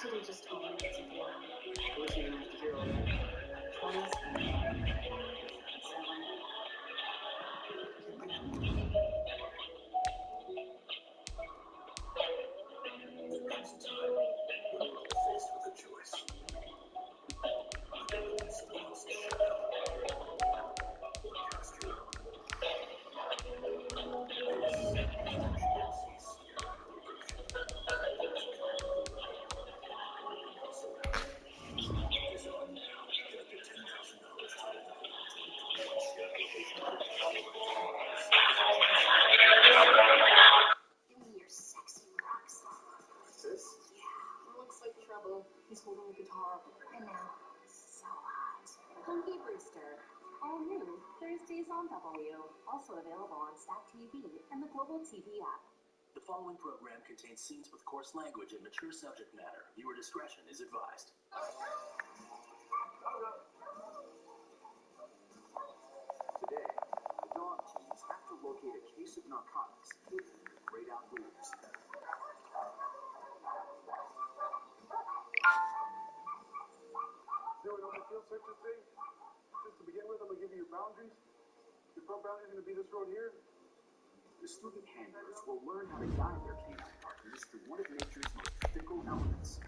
should have just told me what to do. I was going to have to hear all that. Twice. Faced with a choice. He's holding a guitar, and now so hot. Funky Brewster, all new Thursdays on W. Also available on Stack TV and the Global TV app. The following program contains scenes with coarse language and mature subject matter. Viewer discretion is advised. Today, the dog teams have to locate a case of narcotics hidden in the grayed out leaves. Field searches thing, just to begin with, I'm going to give you your boundaries. Your front boundary is going to be this road here. The student handlers will learn how to guide their canine partners through one of nature's most fickle elements.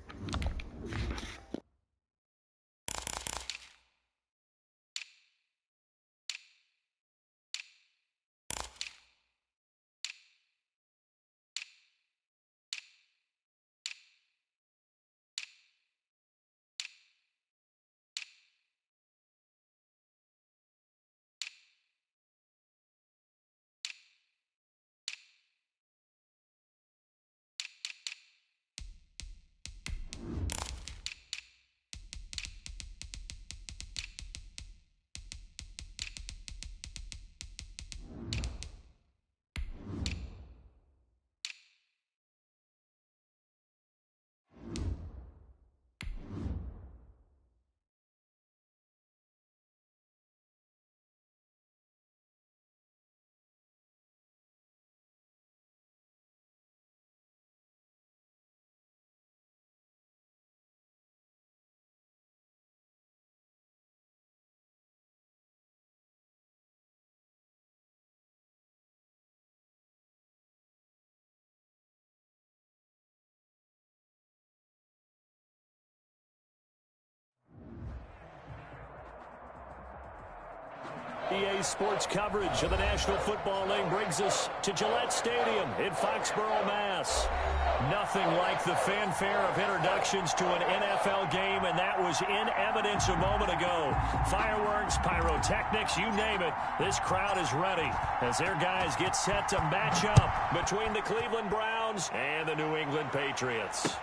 EA Sports coverage of the National Football League brings us to Gillette Stadium in Foxborough, Mass. Nothing like the fanfare of introductions to an NFL game, and that was in evidence a moment ago. Fireworks, pyrotechnics, you name it, this crowd is ready as their guys get set to match up between the Cleveland Browns and the New England Patriots.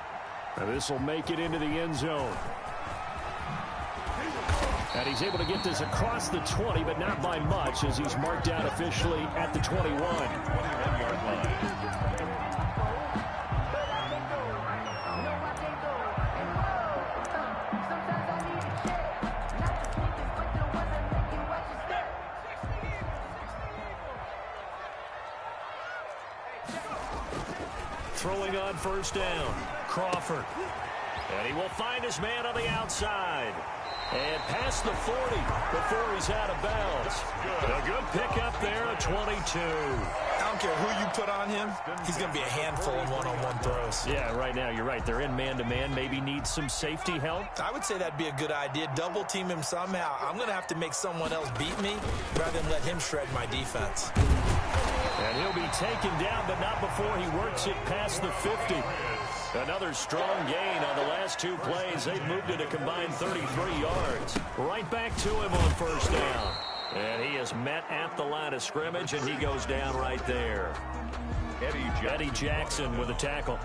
Now this will make it into the end zone. And he's able to get this across the 20, but not by much, as he's marked down officially at the 21. 21-yard line. Throwing on first down, Crawford. And he will find his man on the outside. And past the 40 before he's out of bounds. A good pickup there at 22. I don't care who you put on him. He's going to be a handful in one-on-one throws. Yeah, right now you're right. They're in man-to-man. Maybe need some safety help. I would say that'd be a good idea. Double team him somehow. I'm going to have to make someone else beat me rather than let him shred my defense. And he'll be taken down, but not before he works it past the 50. Another strong gain on the last two plays. They've moved it a combined 33 yards. Right back to him on first down. And he is met at the line of scrimmage, and he goes down right there. Eddie Jackson with a tackle.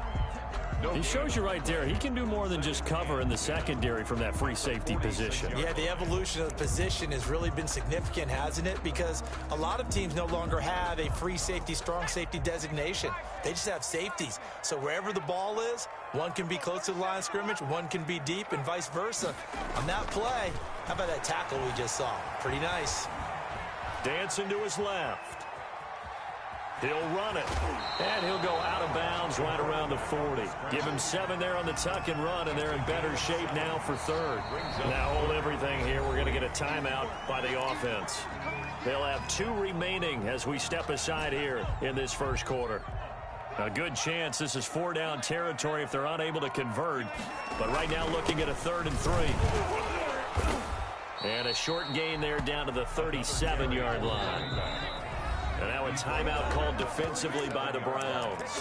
He shows you right there, he can do more than just cover in the secondary from that free safety position. Yeah, the evolution of the position has really been significant, hasn't it? Because a lot of teams no longer have a free safety, strong safety designation. They just have safeties. So wherever the ball is, one can be close to the line of scrimmage, one can be deep, and vice versa. On that play, how about that tackle we just saw? Pretty nice. Dancing to his left. He'll run it, and he'll go out of bounds right around the 40. Give him 7 there on the tuck and run, and they're in better shape now for third. Now hold everything here. We're going to get a timeout by the offense. They'll have 2 remaining as we step aside here in this first quarter. A good chance this is 4-down territory if they're unable to convert. But right now looking at a 3rd and 3. And a short gain there down to the 37-yard line. And now a timeout called defensively by the Browns.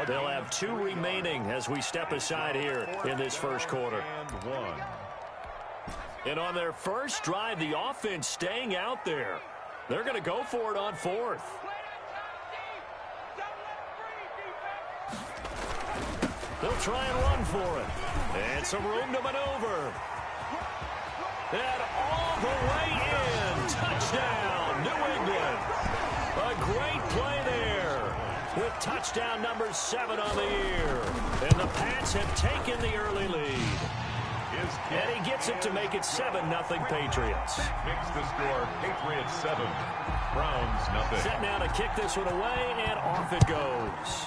They'll have 2 remaining as we step aside here in this first quarter. And on their first drive, the offense staying out there. They're going to go for it on 4th. They'll try and run for it. And some room to maneuver. And all the way in. Touchdown, New England. A great play there with touchdown number 7 on the year. And the Pats have taken the early lead. And he gets it to make it 7-0 Patriots. Makes the score Patriots 7, Browns nothing. Set now to kick this one away, and off it goes.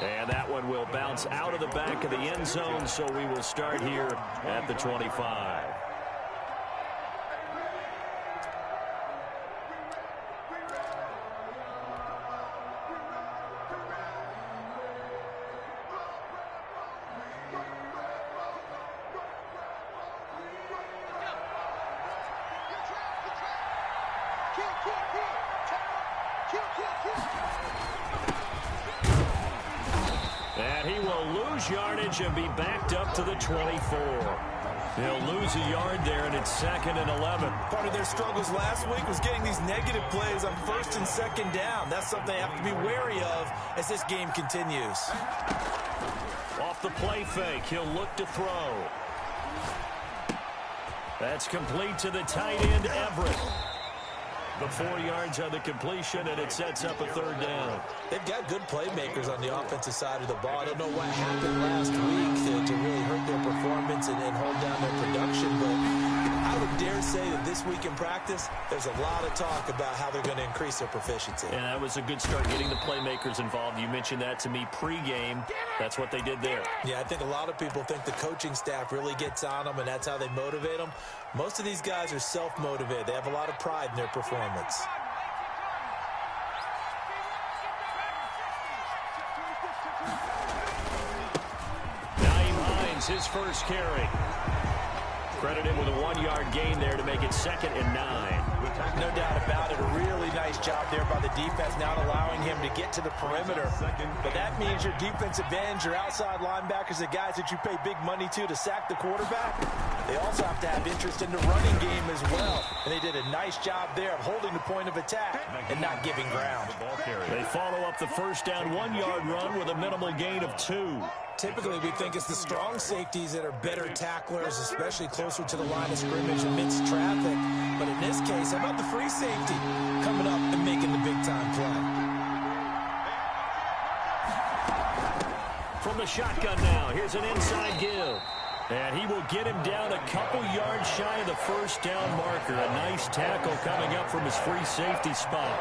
And that one will bounce out of the back of the end zone, so we will start here at the 25. And he will lose yardage and be backed up to the 24. He'll lose a yard there, and it's 2nd and 11. Part of their struggles last week was getting these negative plays on 1st and 2nd down. That's something they have to be wary of as this game continues. Off the play fake, he'll look to throw. That's complete to the tight end, Everett. The 4 yards on the completion, and it sets up a 3rd down. They've got good playmakers on the offensive side of the ball. I don't know what happened last week to really hurt their performance and hold down their production, but I would dare say that this week in practice, there's a lot of talk about how they're going to increase their proficiency. And that was a good start getting the playmakers involved. You mentioned that to me pregame. That's what they did there. Yeah, I think a lot of people think the coaching staff really gets on them, and that's how they motivate them. Most of these guys are self-motivated. They have a lot of pride in their performance. Naeem Hines, his first carry. Credited with a 1-yard gain there to make it 2nd and 9. No doubt about it. A really nice job there by the defense, not allowing him to get to the perimeter. But that means your defensive ends, your outside linebackers, the guys that you pay big money to sack the quarterback, they also have to have interest in the running game as well. And they did a nice job there of holding the point of attack and not giving ground. They follow up the first down 1-yard run with a minimal gain of 2. Typically, we think it's the strong safeties that are better tacklers, especially closer to the line of scrimmage amidst traffic. But in this case, how about the free safety coming up and making the big-time play? From the shotgun now, here's an inside give. And he will get him down a couple yards shy of the first down marker. A nice tackle coming up from his free safety spot.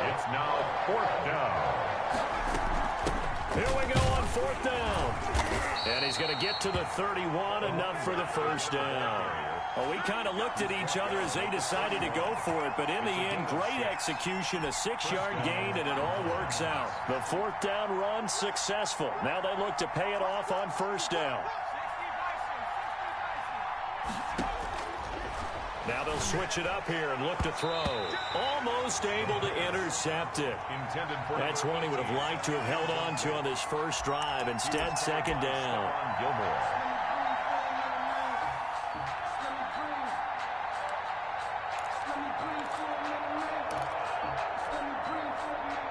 It's now 4th down. Here we go on 4th down. And he's going to get to the 31, enough for the first down. Well, we kind of looked at each other as they decided to go for it, but in the end, great execution, a 6-yard gain, and it all works out. The 4th down run successful. Now they look to pay it off on 1st down. Now they'll switch it up here and look to throw. Almost able to intercept it. That's one he would have liked to have held on to on this first drive. Instead, 2nd down.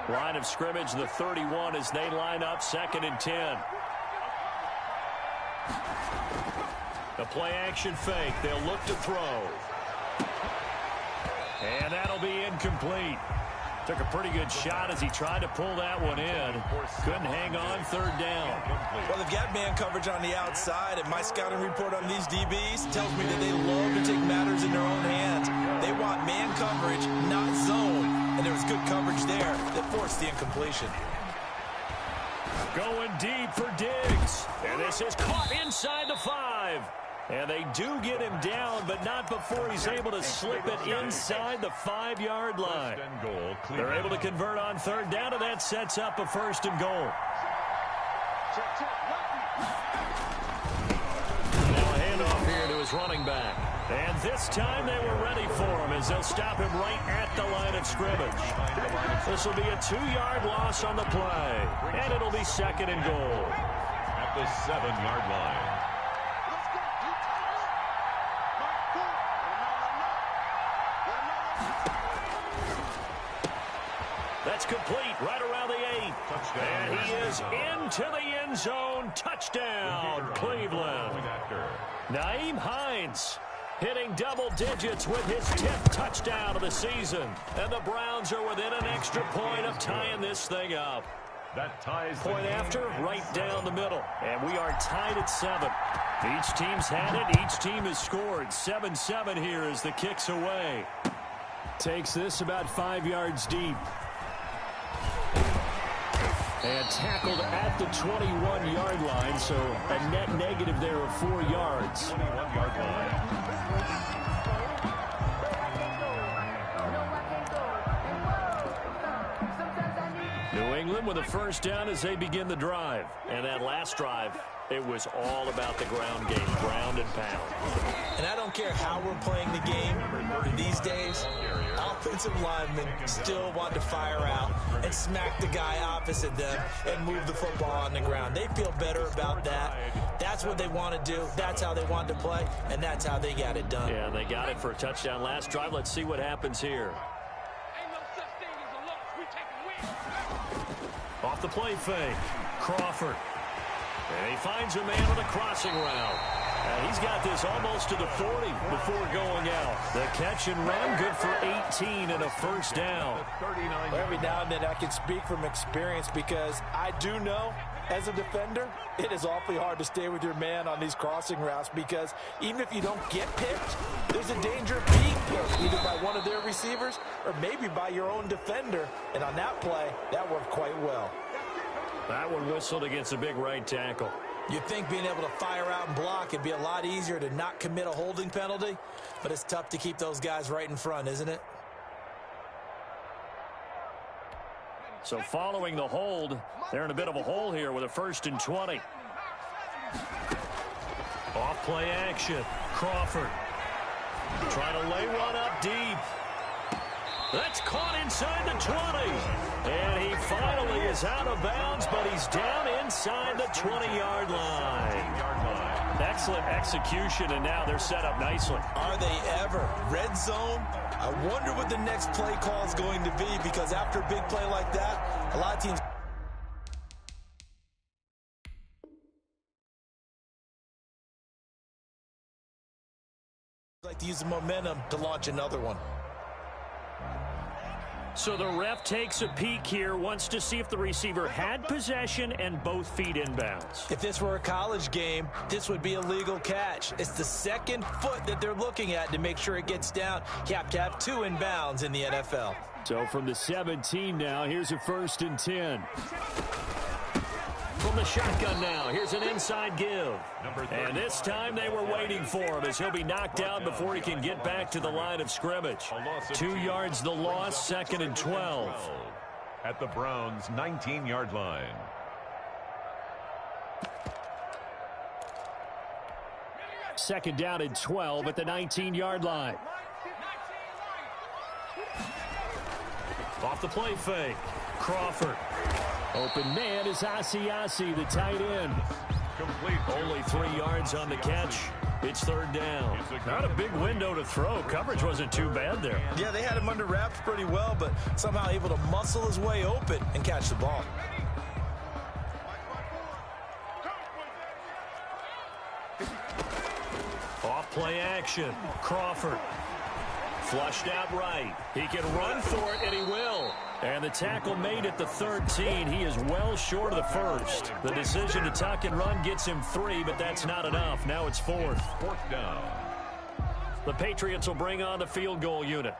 Line of scrimmage, the 31, as they line up 2nd and 10. The play action fake. They'll look to throw. And that'll be incomplete. Took a pretty good shot as he tried to pull that one in. Couldn't hang on, third down. Well, they've got man coverage on the outside, and my scouting report on these DBs tells me that they love to take matters in their own hands. They want man coverage, not zone, and there was good coverage there that forced the incompletion. Going deep for Diggs, and this is caught inside the 5. And they do get him down, but not before he's able to slip it inside the 5-yard line. They're able to convert on third down, and that sets up a 1st and goal. Now a handoff here to his running back. And this time they were ready for him as they'll stop him right at the line of scrimmage. This will be a 2-yard loss on the play, and it'll be 2nd and goal. At the 7-yard line. That's complete right around the 8. And he is into the end zone. Touchdown, Cleveland. Nyheim Hines hitting double digits with his 10th touchdown of the season. And the Browns are within an extra point of tying this thing up. That ties point after, right down the middle. And we are tied at 7. Each team's had it. Each team has scored. 7-7 here as the kick's away. Takes this about 5 yards deep. And tackled at the 21-yard line, so a net negative there of 4 yards. 21-yard line. New England with a 1st down as they begin the drive. And that last drive, it was all about the ground game, ground and pound. And I don't care how we're playing the game these days, offensive linemen still want to fire out and smack the guy opposite them and move the football on the ground. They feel better about that. That's what they want to do. That's how they want to play, and that's how they got it done. Yeah, they got it for a touchdown last drive. Let's see what happens here. Off the play fake, Crawford. And he finds a man on the crossing route. And he's got this almost to the 40 before going out. The catch and run, good for 18 and a 1st down. Well, every now and then I can speak from experience because I do know, as a defender, it is awfully hard to stay with your man on these crossing routes because even if you don't get picked, there's a danger of being picked either by one of their receivers or maybe by your own defender. And on that play, that worked quite well. That one whistled against a big right tackle. You'd think being able to fire out and block it'd be a lot easier to not commit a holding penalty, but it's tough to keep those guys right in front, isn't it? So following the hold, they're in a bit of a hole here with a 1st and 20. Off play action, Crawford. Trying to lay one up deep. That's caught inside the 20. And he finally is out of bounds, but he's down inside the 20-yard line. Excellent execution, and now they're set up nicely. Are they ever? Red zone? I wonder what the next play call is going to be, because after a big play like that, a lot of teams like to use the momentum to launch another one. So the ref takes a peek here, wants to see if the receiver had possession and both feet inbounds. If this were a college game, this would be a legal catch. It's the second foot that they're looking at to make sure it gets down. You have to have 2 inbounds in the NFL. So from the 17 now, here's a 1st and 10. From the shotgun now, here's an inside give. And this time they were waiting for him as he'll be knocked down before he can get back to the line of scrimmage. 2 yards the loss, 2nd and 12. At the Browns' 19-yard line. Second down and 12 at the 19-yard line. Off the play fake, Crawford. Open man is Asiasi, the tight end. Complete. Only 3 yards on the catch. It's 3rd down. Not a big window to throw. Coverage wasn't too bad there. Yeah, they had him under wraps pretty well, but somehow able to muscle his way open and catch the ball. Off play action, Crawford. Flushed out right. He can run for it, and he will. And the tackle made at the 13. He is well short of the first. The decision to tuck and run gets him 3, but that's not enough. Now it's 4th. 4th down. The Patriots will bring on the field goal unit.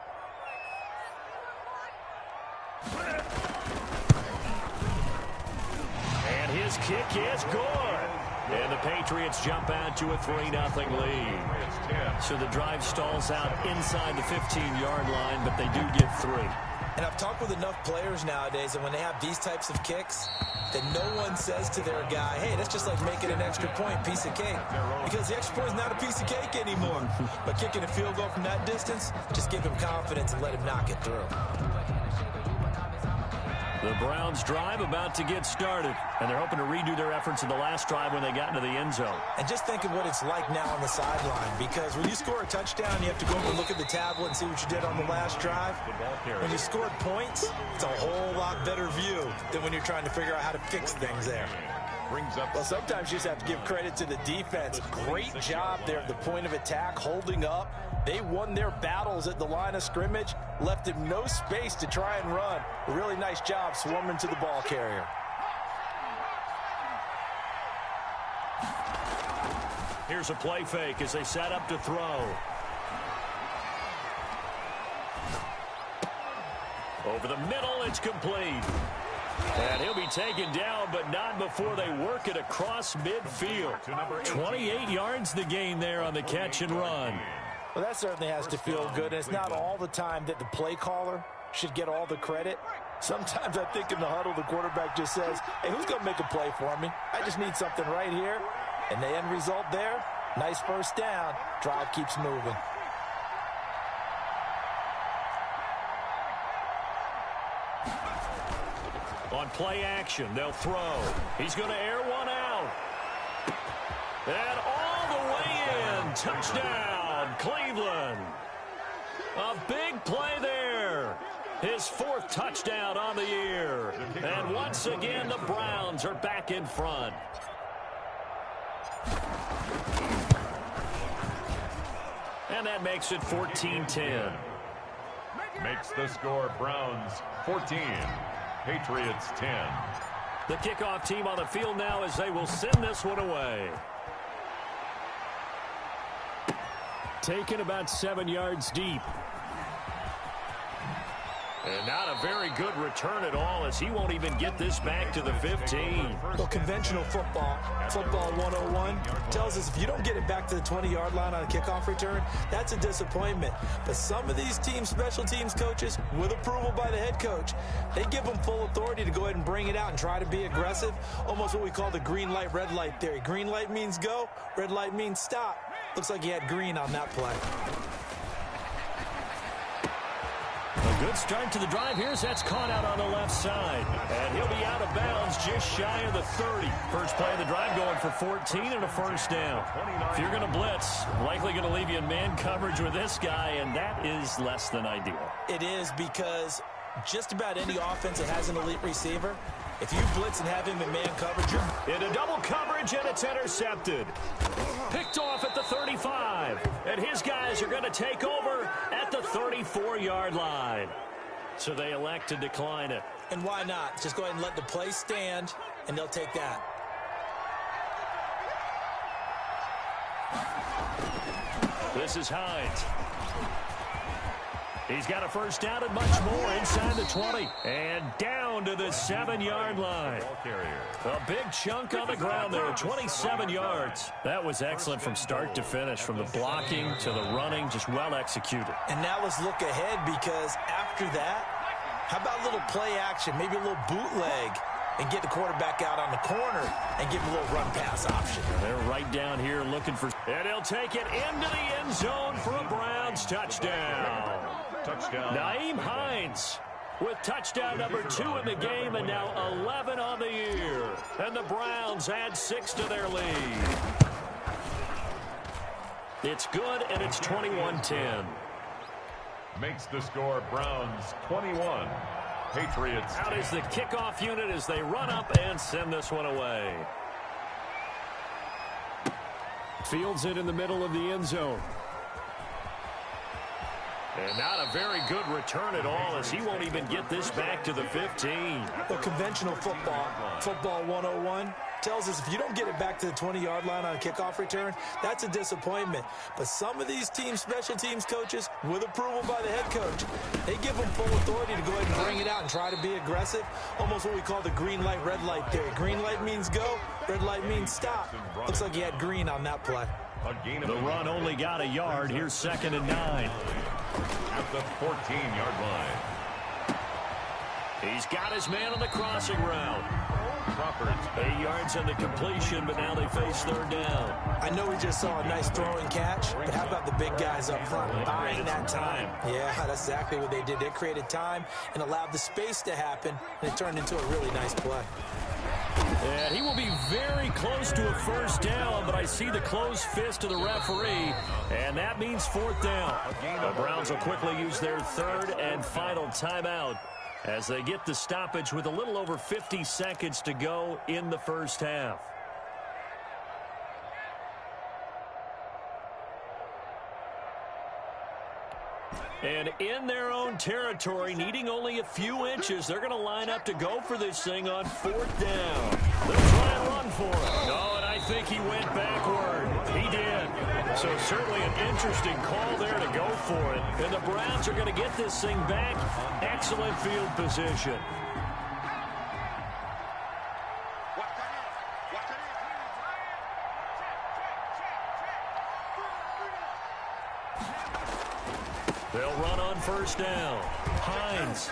And his kick is good. And the Patriots jump out to a 3-0 lead. So the drive stalls out inside the 15-yard line, but they do get 3. And I've talked with enough players nowadays that when they have these types of kicks, that no one says to their guy, hey, that's just like making an extra point, piece of cake. Because the extra point is not a piece of cake anymore. But kicking a field goal from that distance, just give him confidence and let him knock it through. The Browns drive about to get started, and they're hoping to redo their efforts in the last drive when they got into the end zone. And just think of what it's like now on the sideline, because when you score a touchdown, you have to go over and look at the tablet and see what you did on the last drive. When you scored points, it's a whole lot better view than when you're trying to figure out how to fix things there. Well, sometimes you just have to give credit to the defense. Great job there at the point of attack, holding up. They won their battles at the line of scrimmage, left him no space to try and run. A really nice job swarming to the ball carrier. Here's a play fake as they set up to throw. Over the middle, it's complete. And he'll be taken down, but not before they work it across midfield. 28 yards the gain there on the catch and run. Well, that certainly has to feel good. And it's not all the time that the play caller should get all the credit. Sometimes I think in the huddle, the quarterback just says, hey, who's going to make a play for me? I just need something right here. And the end result there, nice first down. Drive keeps moving. On play action, they'll throw. He's going to air one out. And all the way in. Touchdown, Cleveland. A big play there. His 4th touchdown on the year. And once again, the Browns are back in front. And that makes it 14-10. Makes the score Browns 14. Patriots 10. The kickoff team on the field now as they will send this one away. Taken about 7 yards deep. And not a very good return at all as he won't even get this back to the 15. Well, conventional football 101, tells us if you don't get it back to the 20-yard line on a kickoff return, that's a disappointment. But some of these teams, special teams coaches, with approval by the head coach, they give them full authority to go ahead and bring it out and try to be aggressive. Almost what we call the green light, red light theory. Green light means go, red light means stop. Looks like he had green on that play. A good start to the drive here as that's caught out on the left side. And he'll be out of bounds just shy of the 30. First play of the drive going for 14 and a first down. If you're going to blitz, likely going to leave you in man coverage with this guy, and that is less than ideal. It is, because just about any offense that has an elite receiver, if you blitz and have him in man coverage, into double coverage, and it's intercepted. Picked off at the 35. And his guys are going to take over at the 34-yard line. So they elect to decline it. And why not? Just go ahead and let the play stand, and they'll take that. This is Hines. He's got a first down and much more inside the 20. And down to the 7-yard line. A big chunk on the ground there, 27 yards. That was excellent from start to finish, from the blocking to the running, just well executed. And now let's look ahead, because after that, how about a little play action, maybe a little bootleg, and get the quarterback out on the corner and give him a little run pass option. They're right down here looking for, and he'll take it into the end zone for a Browns touchdown. Nyheim Hines with touchdown number 2 in the game, and now 11 on the year. And the Browns add 6 to their lead. It's good, and it's 21-10. Makes the score Browns 21. Patriots. Out is the kickoff unit as they run up and send this one away. Fields it in the middle of the end zone. And not a very good return at all, as he won't even get this back to the 15. Well, conventional football 101, tells us if you don't get it back to the 20-yard line on a kickoff return, that's a disappointment. But some of these special teams coaches, with approval by the head coach, they give them full authority to go ahead and bring it out and try to be aggressive. Almost what we call the green light, red light theory. Green light means go, red light means stop. Looks like he had green on that play. The run only got a yard. Here's 2nd and 9. At the 14-yard line. He's got his man on the crossing route. Crawford. 8 yards on the completion, but now they face 3rd down. I know we just saw a nice throwing catch, but how about the big guys up front buying that time? Yeah, that's exactly what they did. They created time and allowed the space to happen, and it turned into a really nice play. And he will be very close to a 1st down, but I see the closed fist of the referee, and that means 4th down. The Browns will quickly use their 3rd and final timeout as they get the stoppage with a little over 50 seconds to go in the 1st half. And in their own territory, needing only a few inches, they're going to line up to go for this thing on 4th down. They'll try and run for it. No, and I think he went backward. He did. So certainly an interesting call there to go for it. And the Browns are going to get this thing back. Excellent field position. They'll run on 1st down. Hines.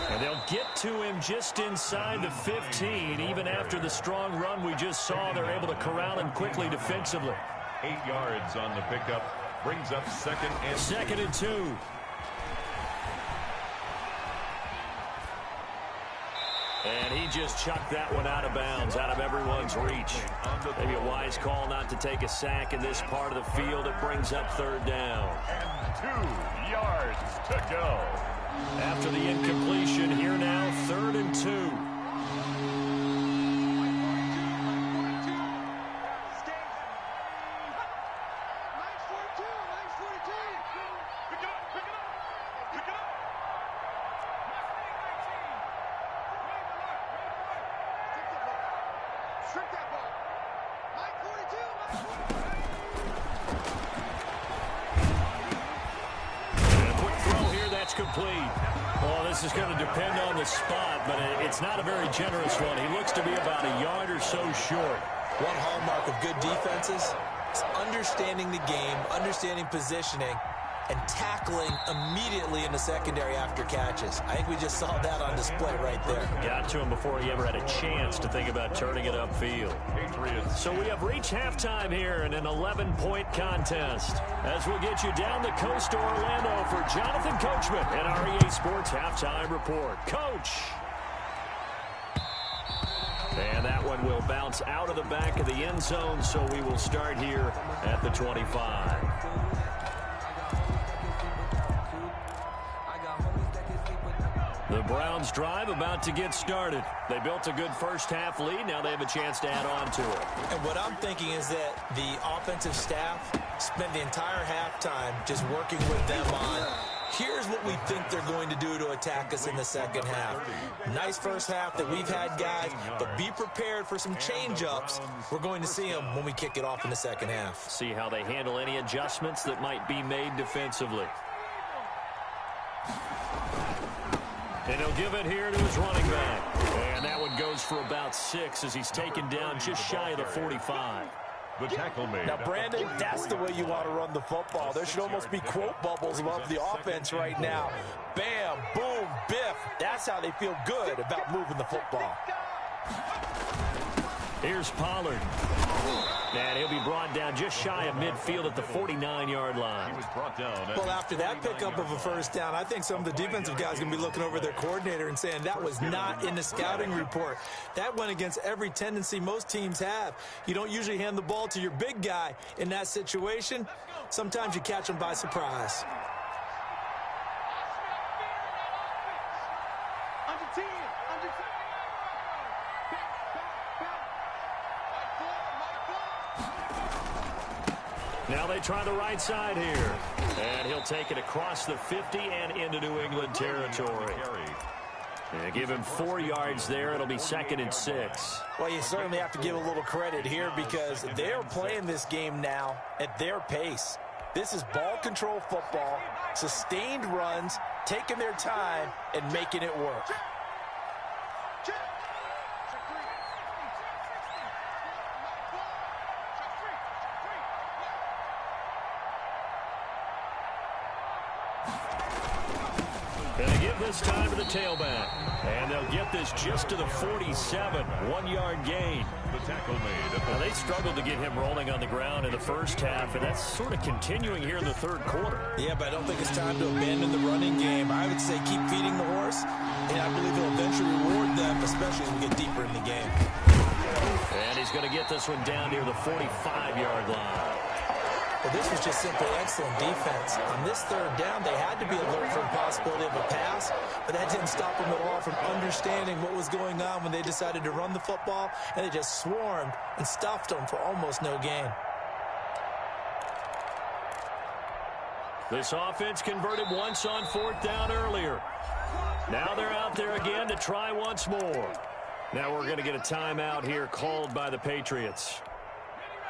And they'll get to him just inside the 15. Even after the strong run we just saw, they're able to corral him quickly defensively. 8 yards on the pickup. Brings up 2nd and 2. And he just chucked that one out of bounds, out of everyone's reach. Maybe a wise call not to take a sack in this part of the field. It brings up 3rd down. And 2 yards to go. After the incompletion, here now, 3rd and 2. Complete. Well, this is going to depend on the spot, but it's not a very generous one. He looks to be about a yard or so short. One hallmark of good defenses is understanding the game, understanding positioning, and tackling immediately in the secondary after catches. I think we just saw that on display right there. Got to him before he ever had a chance to think about turning it upfield. So we have reached halftime here in an 11-point contest. As we'll get you down the coast to Orlando for Jonathan Coachman and our EA Sports Halftime Report. Coach! And that one will bounce out of the back of the end zone, so we will start here at the 25. The Browns drive about to get started. They built a good 1st half lead. Now they have a chance to add on to it. And what I'm thinking is that the offensive staff spent the entire halftime just working with them on, here's what we think they're going to do to attack us in the 2nd half. Nice 1st half that we've had, guys, but be prepared for some change-ups. We're going to see them when we kick it off in the 2nd half. See how they handle any adjustments that might be made defensively. And he'll give it here to his running back. And that one goes for about 6 as he's taken down just shy of the 45. The tackle made. Now, Brandon, that's the way you want to run the football. There should almost be quote bubbles above the offense right now. Bam, boom, biff. That's how they feel good about moving the football. Here's Pollard. And he'll be brought down just shy of midfield at the 49-yard line. He was brought down. Well, after that pickup of a 1st down, I think some of the defensive guys are going to be looking over their coordinator and saying that was not in the scouting report. That went against every tendency most teams have. You don't usually hand the ball to your big guy in that situation. Sometimes you catch them by surprise. Now they try the right side here. And he'll take it across the 50 and into New England territory. And give him 4 yards there. It'll be 2nd and 6. Well, you certainly have to give a little credit here because they're playing this game now at their pace. This is ball control football, sustained runs, taking their time, and making it work. Going to give this time to the tailback. And they'll get this just to the 47. 1-yard gain. The tackle made. Now, they struggled to get him rolling on the ground in the first half, and that's sort of continuing here in the third quarter. Yeah, but I don't think it's time to abandon the running game. I would say keep feeding the horse, and I believe he'll eventually reward them, especially as we get deeper in the game. And he's going to get this one down near the 45-yard line. Well, this was just simply excellent defense. On this third down, they had to be alert for the possibility of a pass, but that didn't stop them at all from understanding what was going on when they decided to run the football, and they just swarmed and stuffed them for almost no gain. This offense converted once on 4th down earlier. Now they're out there again to try once more. Now we're going to get a timeout here called by the Patriots.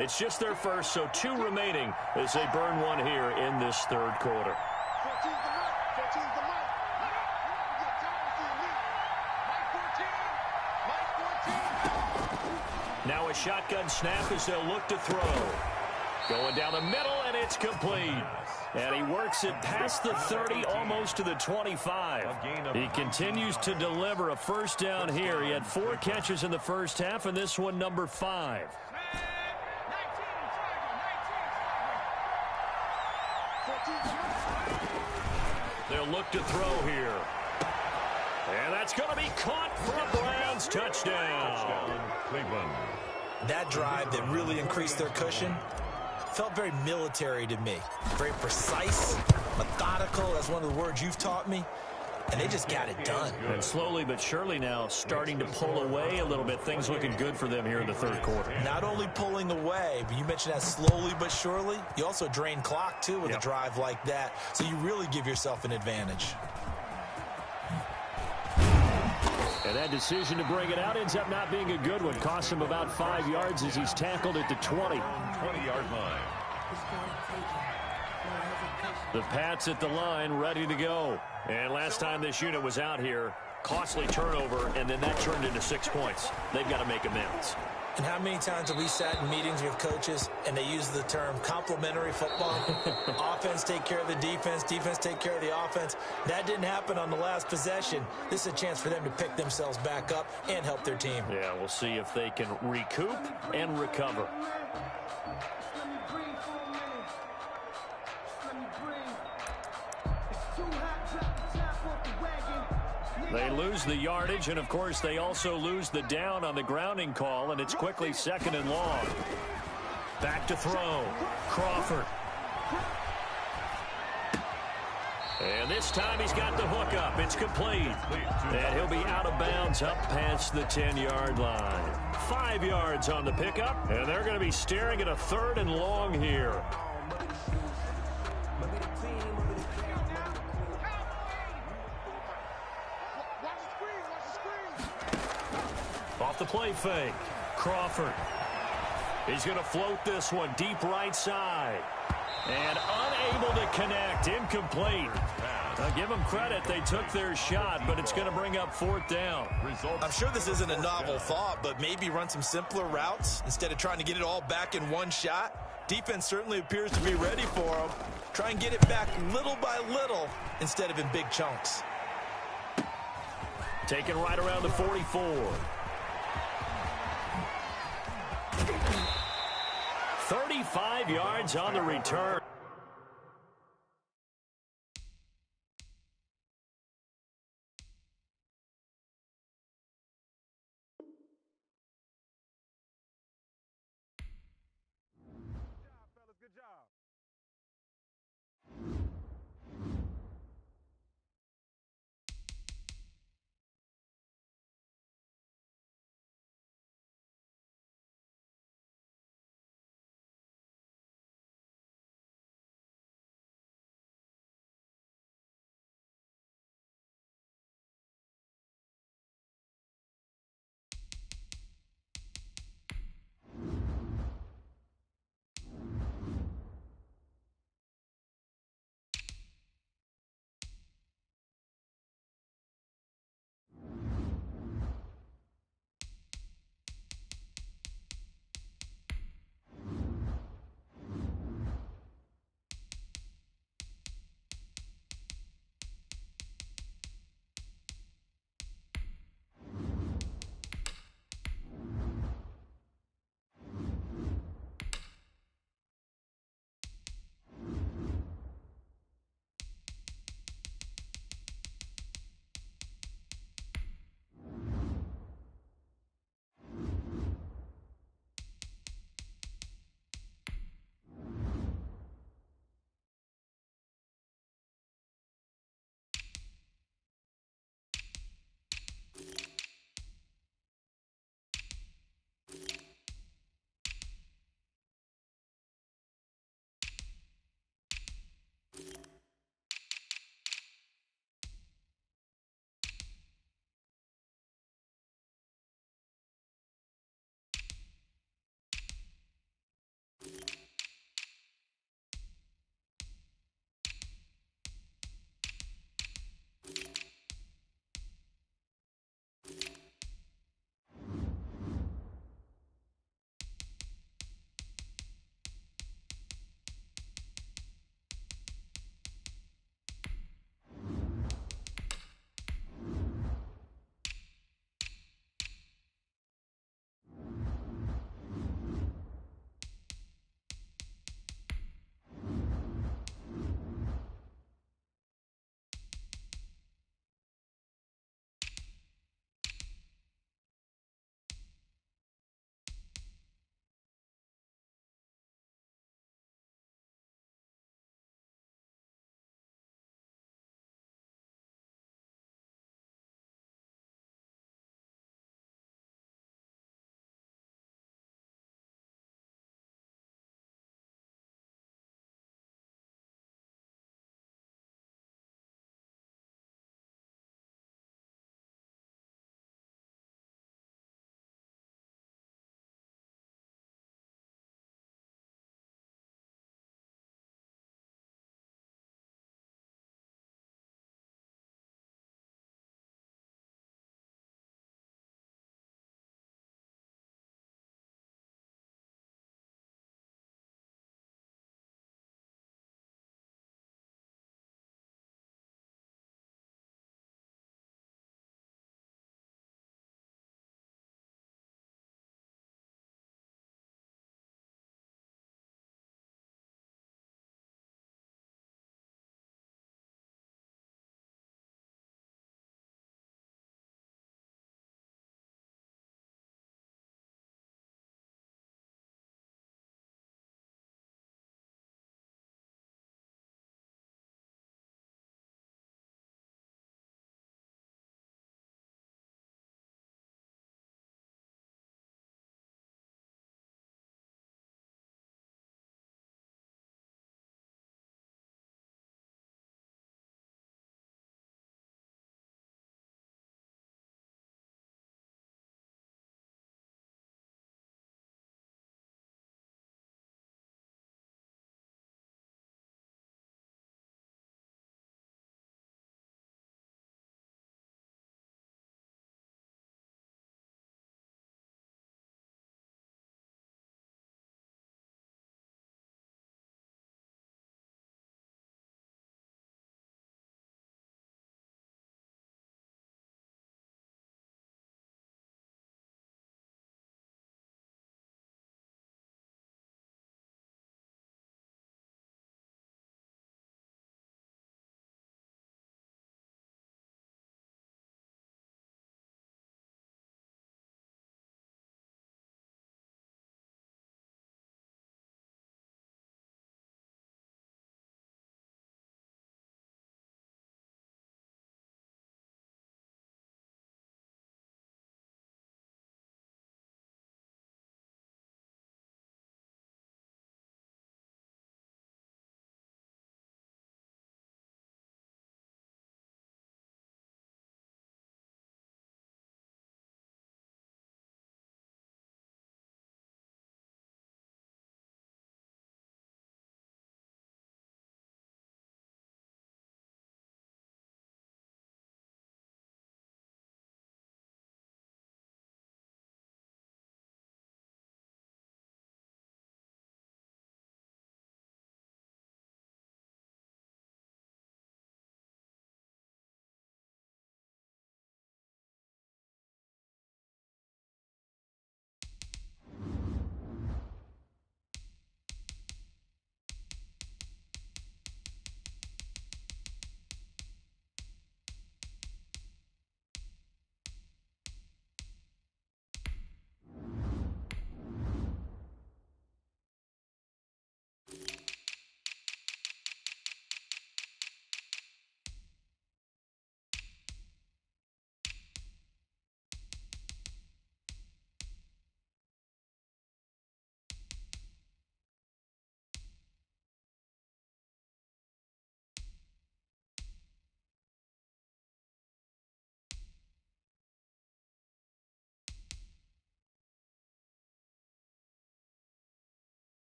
It's just their first, so 2 remaining as they burn one here in this third quarter. Now a shotgun snap as they'll look to throw. Going down the middle, and it's complete. And he works it past the 30, almost to the 25. He continues to deliver a first down here. He had 4 catches in the first half, and this one number 5. They'll look to throw here. And that's going to be caught for a Browns touchdown. Cleveland. That drive that really increased their cushion felt very military to me. Very precise, methodical. That's one of the words you've taught me. And they just got it done. And slowly but surely now starting to pull away a little bit. Things looking good for them here in the third quarter. Not only pulling away, but you mentioned that slowly but surely. You also drain clock, too, with a drive like that. So you really give yourself an advantage. And that decision to bring it out ends up not being a good one. Costs him about 5 yards as he's tackled at the 20. 20-yard line. The Pats at the line, ready to go. And last time this unit was out here, costly turnover, and then that turned into 6 points. They've got to make amends. And how many times have we sat in meetings with coaches and they use the term complementary football? Offense take care of the defense, defense take care of the offense. That didn't happen on the last possession. This is a chance for them to pick themselves back up and help their team. Yeah, we'll see if they can recoup and recover. They lose the yardage, and, of course, they also lose the down on the grounding call, and it's quickly 2nd and long. Back to throw. Crawford. And this time he's got the hook up. It's complete. And he'll be out of bounds up past the 10-yard line. 5 yards on the pickup, and they're going to be staring at a 3rd and long here. Off the play fake. Crawford. He's going to float this one deep right side. And unable to connect. Incomplete. Now give them credit. They took their shot, but it's going to bring up 4th down. I'm sure this isn't a novel thought, but maybe run some simpler routes instead of trying to get it all back in one shot. Defense certainly appears to be ready for them. Try and get it back little by little instead of in big chunks. Taken right around the 44. 35 yards on the return.